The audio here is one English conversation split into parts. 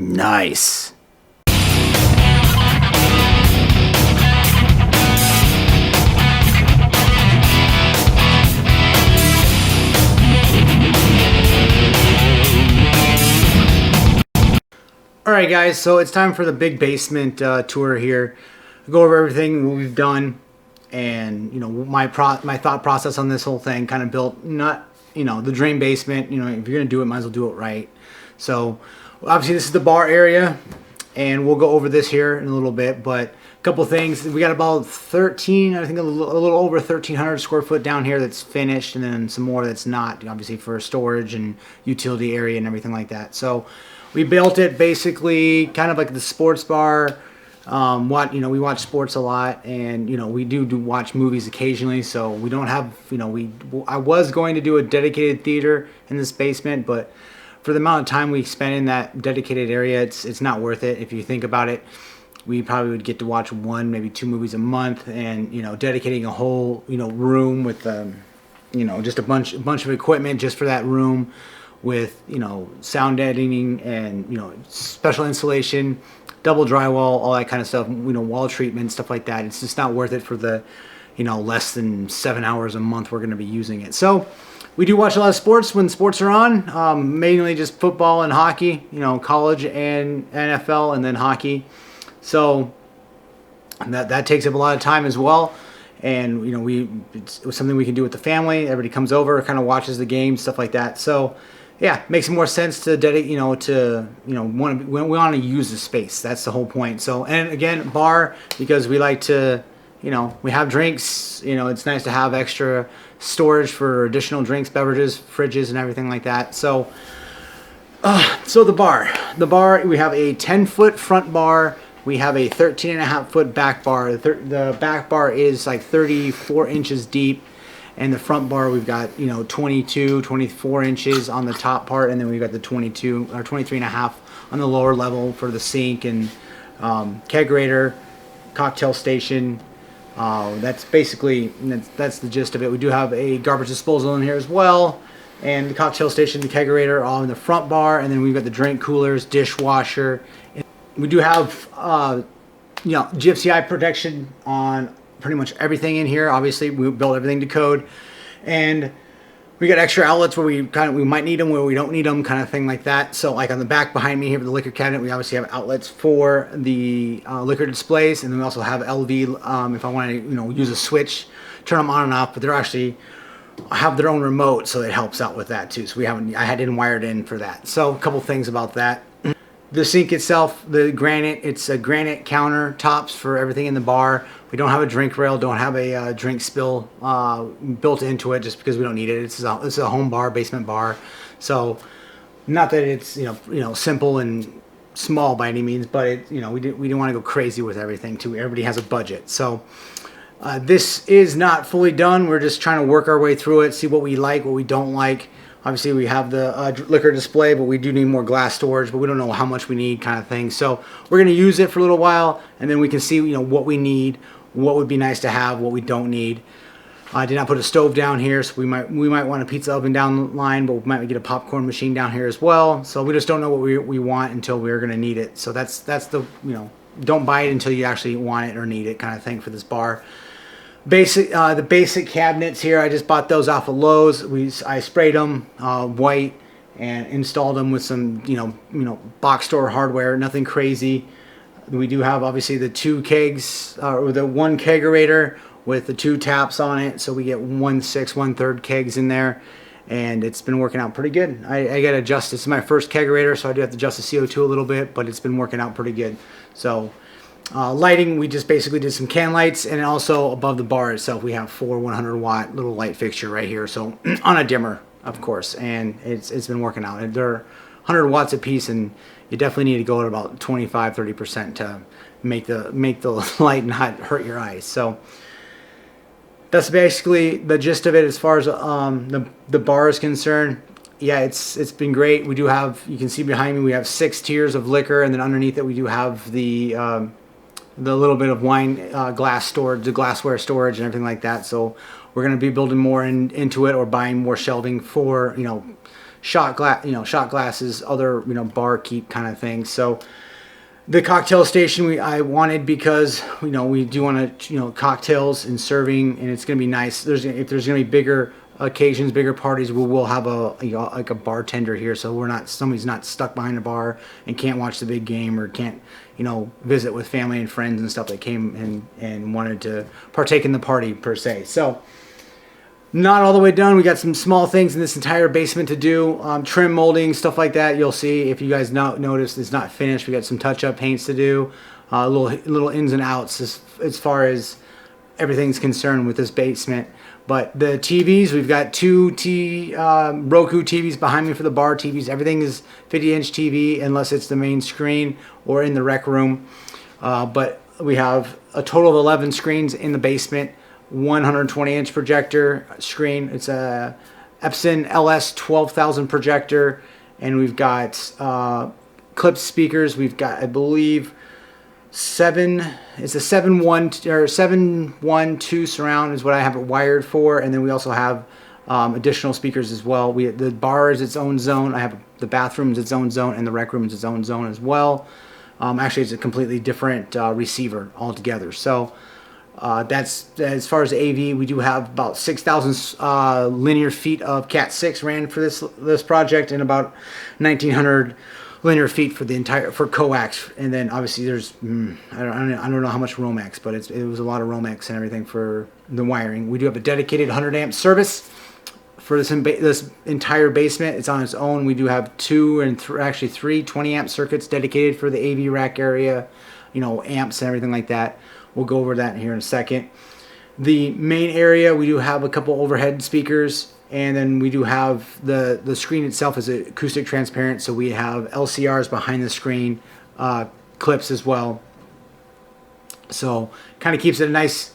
Nice. Alright guys, so it's time for the big basement tour here. I'll go over everything we've done and my thought process on this whole thing, kind of built not the drain basement. If you're gonna do it, might as well do it right. So obviously this is the bar area and we'll go over this here in a little bit, but a couple things. We got about 13, I think a little over 1,300 square foot down here that's finished, and then some more that's not, obviously for storage and utility area and everything like that. So we built it basically kind of like the sports bar. We watch sports a lot, and we do watch movies occasionally. So we don't have, I was going to do a dedicated theater in this basement, but for the amount of time we spend in that dedicated area, it's not worth it. If you think about it, we probably would get to watch one, maybe two movies a month, and dedicating a whole room with just a bunch of equipment just for that room, with sound editing and special insulation, double drywall, all that kind of stuff, wall treatment, stuff like that. It's just not worth it for the less than 7 hours a month we're going to be using it. So we do watch a lot of sports when sports are on, mainly just football and hockey, college and NFL, and then hockey. So that takes up a lot of time as well. And it's something we can do with the family. Everybody comes over, kind of watches the game, stuff like that. So yeah, makes more sense to dedicate, we want to use the space. That's the whole point. So, and again, bar, because we like to, we have drinks. It's nice to have extra storage for additional drinks, beverages, fridges, and everything like that. So the bar, we have a 10-foot front bar. We have a 13.5-foot back bar. The back bar is like 34 inches deep. And the front bar, we've got 22, 24 inches on the top part, and then we've got the 22 or 23.5 on the lower level for the sink and kegerator, cocktail station. That's basically that's the gist of it. We do have a garbage disposal in here as well, and the cocktail station, the kegerator, all in the front bar, and then we've got the drink coolers, dishwasher. We do have GFCI protection on pretty much everything in here. Obviously, we built everything to code, and we got extra outlets where we might need them, where we don't need them, kind of thing like that. So like on the back behind me here with the liquor cabinet, we obviously have outlets for the liquor displays, and then we also have LV if I want to use a switch, turn them on and off. But they're actually have their own remote, so it helps out with that too. So I didn't wire it in for that. So a couple things about that. The sink itself, it's a granite countertops for everything in the bar. We don't have a drink rail, don't have a drink spill built into it, just because we don't need it. It's a home bar, basement bar. So not that it's simple and small by any means, but we didn't want to go crazy with everything too. Everybody has a budget. So this is not fully done. We're just trying to work our way through it, see what we like, what we don't like. Obviously, we have the liquor display, but we do need more glass storage, but we don't know how much we need, kind of thing. So we're going to use it for a little while, and then we can see what we need, what would be nice to have, what we don't need. I did not put a stove down here, so we might want a pizza oven down the line, but we might get a popcorn machine down here as well. So we just don't know what we want until we're going to need it. So that's the don't buy it until you actually want it or need it, kind of thing for this bar. The basic cabinets here, I just bought those off of Lowe's. I sprayed them white and installed them with some box store hardware, nothing crazy. We do have obviously the two kegs, or the one kegerator with the two taps on it, so we get 1/6, 1/3 kegs in there, and it's been working out pretty good. I got to adjust. This is my first kegerator, so I do have to adjust the CO2 a little bit, but it's been working out pretty good. So lighting, we just basically did some can lights, and also above the bar itself we have 4 100-watt little light fixture right here, so on a dimmer, of course, and it's been working out. They're 100 watts a piece, and you definitely need to go at about 25-30% to make the light not hurt your eyes. So that's basically the gist of it as far as the bar is concerned. Yeah, it's been great. We do have, you can see behind me, we have 6 tiers of liquor, and then underneath it we do have the little bit of wine glass storage, the glassware storage and everything like that. So we're going to be building more into it, or buying more shelving for shot glasses, other bar keep kind of things. So the cocktail station I wanted because we do want to cocktails and serving, and it's gonna be nice. If there's gonna be bigger occasions, bigger parties, we will have like a bartender here, so somebody's not stuck behind a bar and can't watch the big game or can't visit with family and friends and stuff that came and wanted to partake in the party per se. So not all the way done. We got some small things in this entire basement to do. Trim, molding, stuff like that. You'll see if you guys notice it's not finished. We got some touch-up paints to do. Little ins and outs as far as everything's concerned with this basement. But the TVs, we've got two Roku TVs behind me for the bar TVs. Everything is 50-inch TV unless it's the main screen or in the rec room. But we have a total of 11 screens in the basement. 120-inch projector screen. It's a Epson LS 12,000 projector, and we've got clip speakers. We've got, I believe, it's a 712 surround is what I have it wired for, and then we also have additional speakers as well. The bar is its own zone. I have the bathroom is its own zone, and the rec room is its own zone as well. Actually, it's a completely different receiver altogether. So that's as far as the AV. We do have about 6,000 linear feet of Cat 6 ran for this project, and about 1,900 linear feet for coax. And then obviously there's I don't know how much Romex, but it was a lot of Romex and everything for the wiring. We do have a dedicated 100 amp service for this entire basement. It's on its own. We do have actually three 20 amp circuits dedicated for the AV rack area, amps and everything like that. We'll go over that here in a second. The main area, we do have a couple overhead speakers, and then we do have the screen itself is acoustic transparent, so we have LCRs behind the screen, clips as well. So kind of keeps it a nice,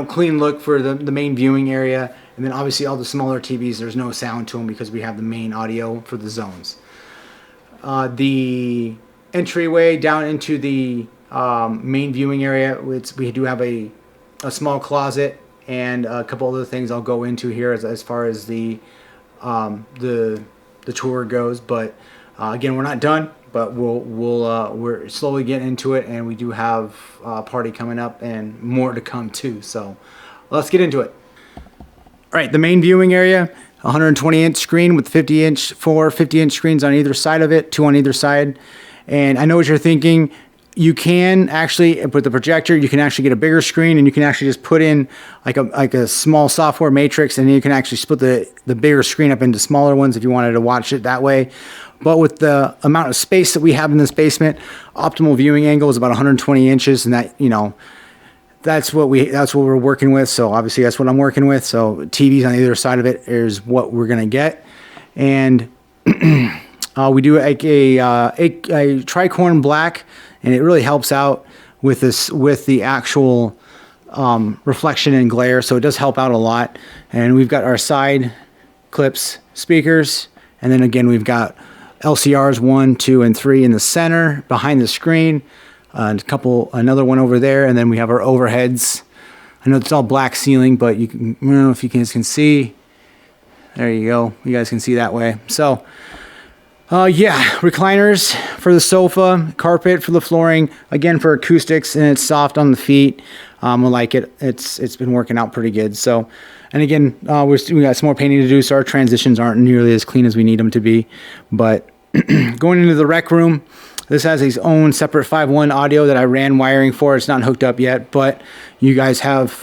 clean look for the main viewing area. And then obviously all the smaller TVs, there's no sound to them because we have the main audio for the zones. The entryway down into the main viewing area, we do have a small closet and a couple other things I'll go into here as far as the tour goes. But again, we're not done, but we're slowly getting into it, and we do have a party coming up and more to come too. So let's get into it. All right, the main viewing area, 120-inch screen with 50-inch screens on either side of it, two on either side. And I know what you're thinking. You can actually, with the projector, you can actually get a bigger screen, and you can actually just put in like a small software matrix, and you can actually split the bigger screen up into smaller ones if you wanted to watch it that way. But with the amount of space that we have in this basement, optimal viewing angle is about 120 inches, and that that's what we're working with. So obviously that's what I'm working with. So TVs on either side of it is what we're gonna get, and we do like a tricorn black. And it really helps out with the actual reflection and glare. So it does help out a lot. And we've got our side clips speakers. And then again, we've got LCRs 1, 2, and 3 in the center behind the screen. And another one over there. And then we have our overheads. I know it's all black ceiling, but I don't know if you guys can see. There you go. You guys can see that way. So recliners for the sofa, carpet for the flooring, again for acoustics, and it's soft on the feet. I like it. It's been working out pretty good. So, and again, we got some more painting to do, so our transitions aren't nearly as clean as we need them to be. But going into the rec room, this has its own separate 5.1 audio that I ran wiring for. It's not hooked up yet, but we have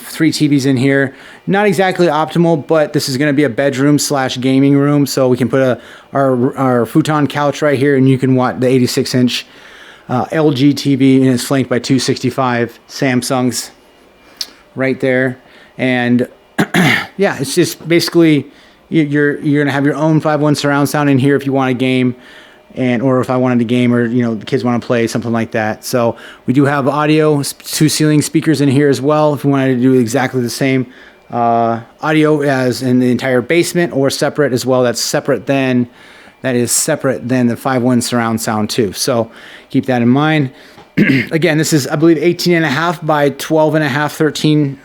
3 TVs in here. Not exactly optimal, but this is going to be a bedroom / gaming room, so we can put our futon couch right here, and you can watch the 86-inch LG TV, and it's flanked by 265 Samsungs right there. And yeah, it's just basically you're going to have your own 5.1 surround sound in here if you want a game. Or if I wanted to game, or the kids want to play, something like that. So we do have audio, 2 ceiling speakers in here as well. If we wanted to do exactly the same audio as in the entire basement, or separate as well, that is separate than the 5.1 surround sound too. So keep that in mind. Again, this is, I believe, 18.5 by 12.5, 13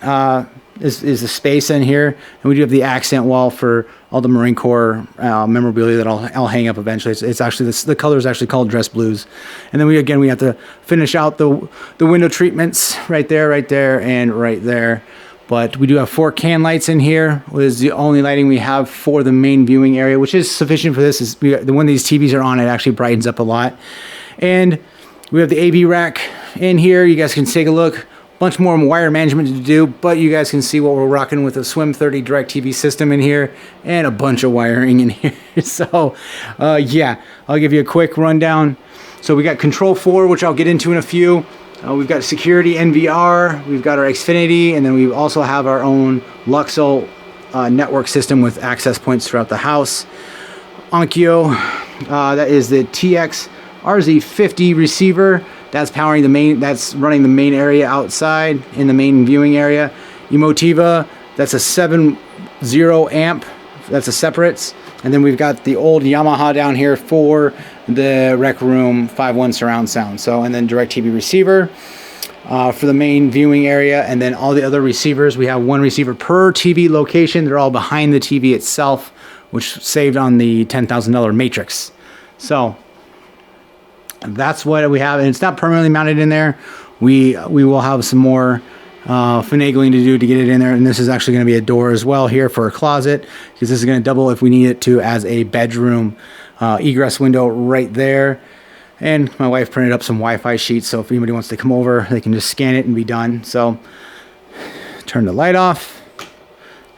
is the space in here, and we do have the accent wall for all the Marine Corps memorabilia that I'll hang up eventually. It's actually the color is actually called dress blues, and then we have to finish out the window treatments right there, and right there. But we do have 4 can lights in here. It is the only lighting we have for the main viewing area, which is sufficient for this. When these TVs are on, it actually brightens up a lot. And we have the AV rack in here. You guys can take a look. Bunch more wire management to do, but you guys can see what we're rocking with a Swim 30 DirecTV system in here and a bunch of wiring in here. So, yeah, I'll give you a quick rundown. So we got Control 4, which I'll get into in a few. We've got security NVR, we've got our Xfinity, and then we also have our own Luxo network system with access points throughout the house. Onkyo, that is the TX RZ50 receiver. That's powering the main, that's running the main area outside in the main viewing area. Emotiva, that's a 7.0 amp, that's a separates. And then we've got the old Yamaha down here for the Rec Room 5.1 surround sound. So, and then DirecTV receiver for the main viewing area. And then all the other receivers, we have 1 receiver per TV location. They're all behind the TV itself, which saved on the $10,000 matrix. So that's what we have, and it's not permanently mounted in there. We will have some more finagling to do to get it in there, and this is actually going to be a door as well here for a closet, because this is going to double if we need it to as a bedroom egress window right there. And my wife printed up some Wi-Fi sheets, so if anybody wants to come over, they can just scan it and be done. So turn the light off.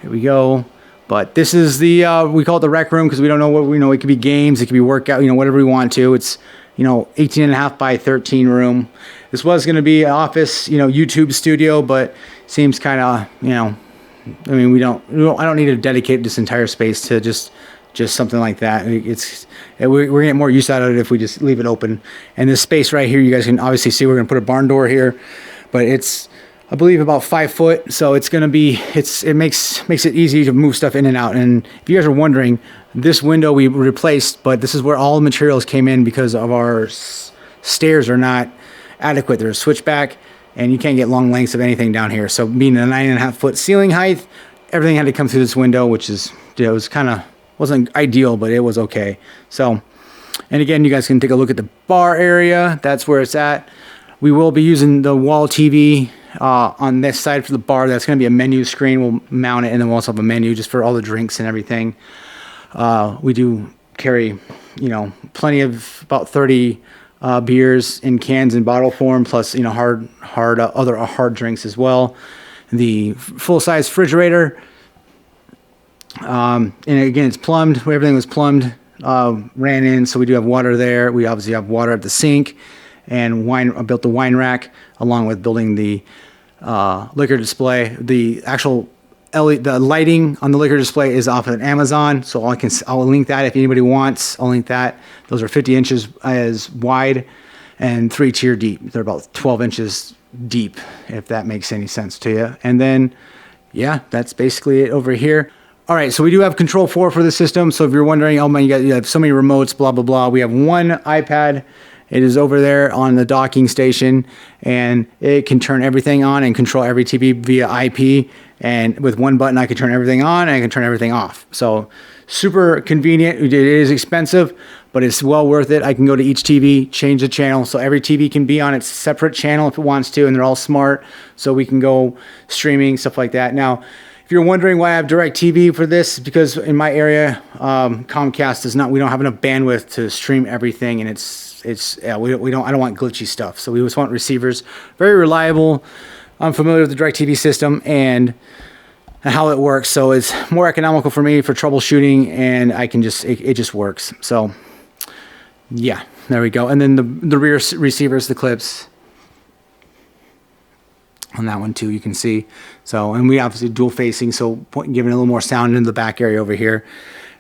Here we go. But this is the we call it the rec room because we don't know what we know. It could be games, it could be workout, whatever we want to. It's 18.5 by 13 room. This was going to be an office, YouTube studio, but seems kind of, I mean, I don't need to dedicate this entire space to just something like that. We're going to get more use out of it if we just leave it open. And this space right here, you guys can obviously see we're going to put a barn door here, but it's, I believe, about 5 foot. So it's going to be, it makes it easy to move stuff in and out. And if you guys are wondering, this window we replaced, but this is where all the materials came in because of our stairs are not adequate. They're a switchback, and you can't get long lengths of anything down here. So being a 9.5 foot ceiling height, everything had to come through this window, which is, it was kind of, wasn't ideal, but it was okay. So, and again, you guys can take a look at the bar area. That's where it's at. We will be using the wall TV on this side for the bar. That's going to be a menu screen. We'll mount it, and then we'll also have a menu just for all the drinks and everything. We do carry, plenty of about 30 beers in cans and bottle form, plus other hard drinks as well. The full-size refrigerator, and again, it's plumbed. Everything was plumbed, ran in, so we do have water there. We obviously have water at the sink, and I built the wine rack along with building the liquor display. The actual the lighting on the liquor display is off of Amazon, so I'll link that if anybody wants. I'll link that. Those are 50 inches as wide and 3-tier deep. They're about 12 inches deep, if that makes any sense to you. And then, yeah, that's basically it over here. All right, so we do have Control 4 for the system. So if you're wondering, oh man, you have so many remotes, blah, blah, blah. We have one iPad. It is over there on the docking station, and it can turn everything on and control every TV via IP. And with one button, I can turn everything on and I can turn everything off. So super convenient. It is expensive, but it's well worth it. I can go to each TV, change the channel. So every TV can be on its separate channel if it wants to, and they're all smart. So we can go streaming, stuff like that. Now, if you're wondering why I have DirecTV for this, because in my area, Comcast does not, we don't have enough bandwidth to stream everything, and I don't want glitchy stuff. So we just want receivers, very reliable. I'm familiar with the DirecTV system and how it works. So it's more economical for me for troubleshooting, and I can it just works. So yeah, there we go. And then the rear receivers, the clips on that one too, you can see. So, and we obviously dual facing, so giving a little more sound into the back area over here.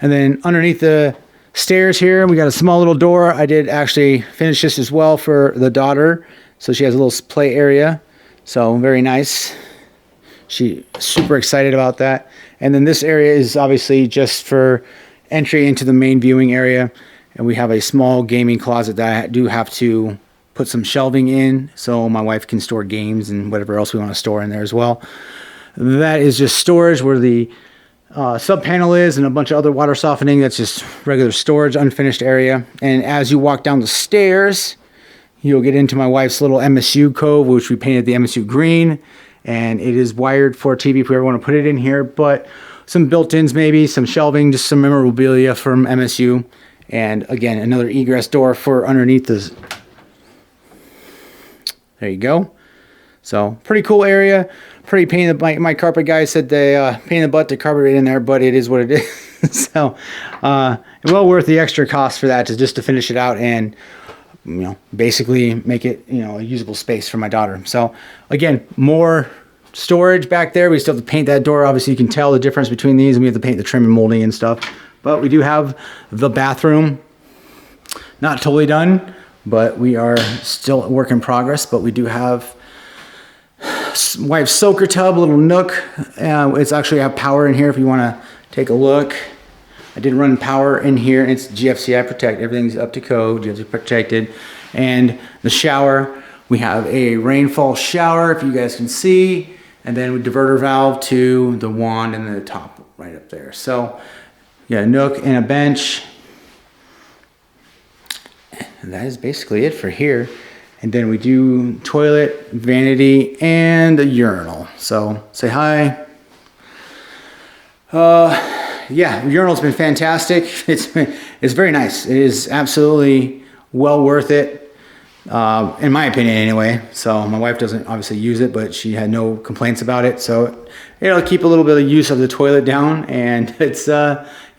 And then underneath the stairs here, we got a small little door. I did actually finish this as well for the daughter. So she has a little play area. So very nice. She super excited about that. And then this area is obviously just for entry into the main viewing area. And we have a small gaming closet that I do have to put some shelving in so my wife can store games and whatever else we want to store in there as well. That is just storage where the sub panel is, and a bunch of other water softening. That's just regular storage, unfinished area. And as you walk down the stairs, you'll get into my wife's little MSU cove, which we painted the MSU green, and it is wired for TV if we ever want to put it in here. But some built-ins, maybe some shelving, just some memorabilia from MSU, and again another egress door for underneath this. There you go. So pretty cool area. Pretty pain in the, my carpet guy said they pain in the butt to carpet right in there, but it is what it is. So well worth the extra cost for that, just to finish it out and basically make it a usable space for my daughter. So again, more storage back there. We still have to paint that door. Obviously you can tell the difference between these, and we have to paint the trim and molding and stuff. But we do have the bathroom, not totally done, but we are still a work in progress. But we do have wife's soaker tub, little nook. It's actually have power in here if you want to take a look. I did run power in here, and it's GFCI protect. Everything's up to code, GFCI protected. And the shower, we have a rainfall shower, if you guys can see, and then with diverter valve to the wand and the top right up there. So yeah, a nook and a bench. And that is basically it for here. And then we do toilet, vanity, and a urinal. So say hi. Yeah, urinal's been fantastic. It's very nice. It is absolutely well worth it, in my opinion anyway. So my wife doesn't obviously use it, but she had no complaints about it. So it'll keep a little bit of use of the toilet down, and it's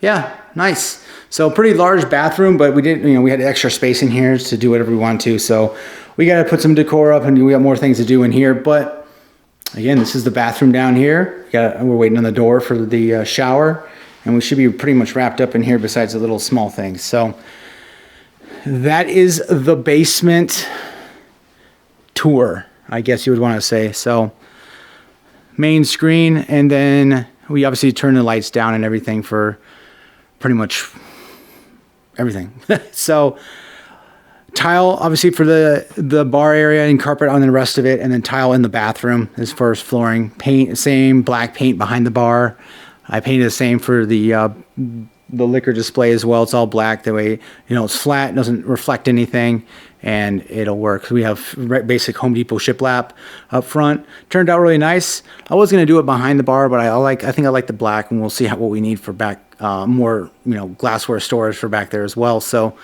yeah, nice. So pretty large bathroom, but we didn't, we had extra space in here to do whatever we want to. So we got to put some decor up, and we got more things to do in here. But again, this is the bathroom down here. We're waiting on the door for the shower, and we should be pretty much wrapped up in here besides the little small things. So that is the basement tour, I guess you would want to say. So main screen, and then we obviously turn the lights down and everything for pretty much everything. So tile obviously for the bar area, and carpet on the rest of it, and then tile in the bathroom as far as flooring. Paint, same black paint behind the bar. I painted the same for the liquor display as well. It's all black, that way it's flat, doesn't reflect anything, and it'll work. We have basic Home Depot shiplap up front. Turned out really nice. I was going to do it behind the bar, but I think I like the black, and we'll see what we need for back, more glassware storage for back there as well. So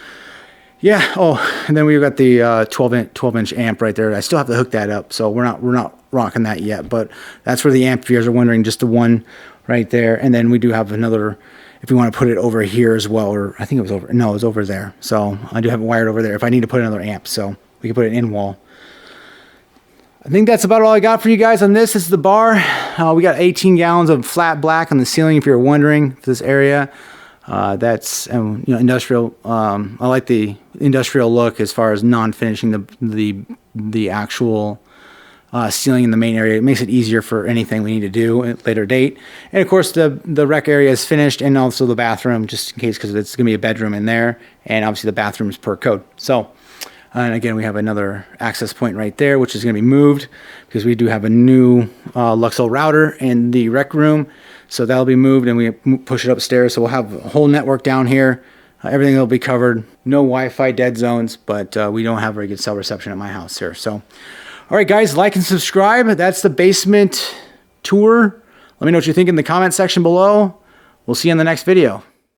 yeah. Oh, and then we've got the 12 inch amp right there. I still have to hook that up, so we're not rocking that yet. But that's where the amp, if you guys are wondering, just the one right there. And then we do have another, if you want to put it over here as well, or I think it was over. No, it was over there. So I do have it wired over there if I need to put another amp, so we can put it in wall. I think that's about all I got for you guys on this. This is the bar. We got 18 gallons of flat black on the ceiling, if you're wondering, for this area. That's industrial. I like the industrial look as far as non-finishing the actual ceiling in the main area. It makes it easier for anything we need to do at a later date. And of course the rec area is finished, and also the bathroom, just in case, because it's going to be a bedroom in there, and obviously the bathroom is per code. So and again, we have another access point right there, which is going to be moved because we do have a new Luxel router in the rec room. So that'll be moved, and we push it upstairs. So we'll have a whole network down here. Everything will be covered. No Wi-Fi dead zones, but we don't have very good cell reception at my house here. So, all right, guys, like and subscribe. That's the basement tour. Let me know what you think in the comment section below. We'll see you in the next video.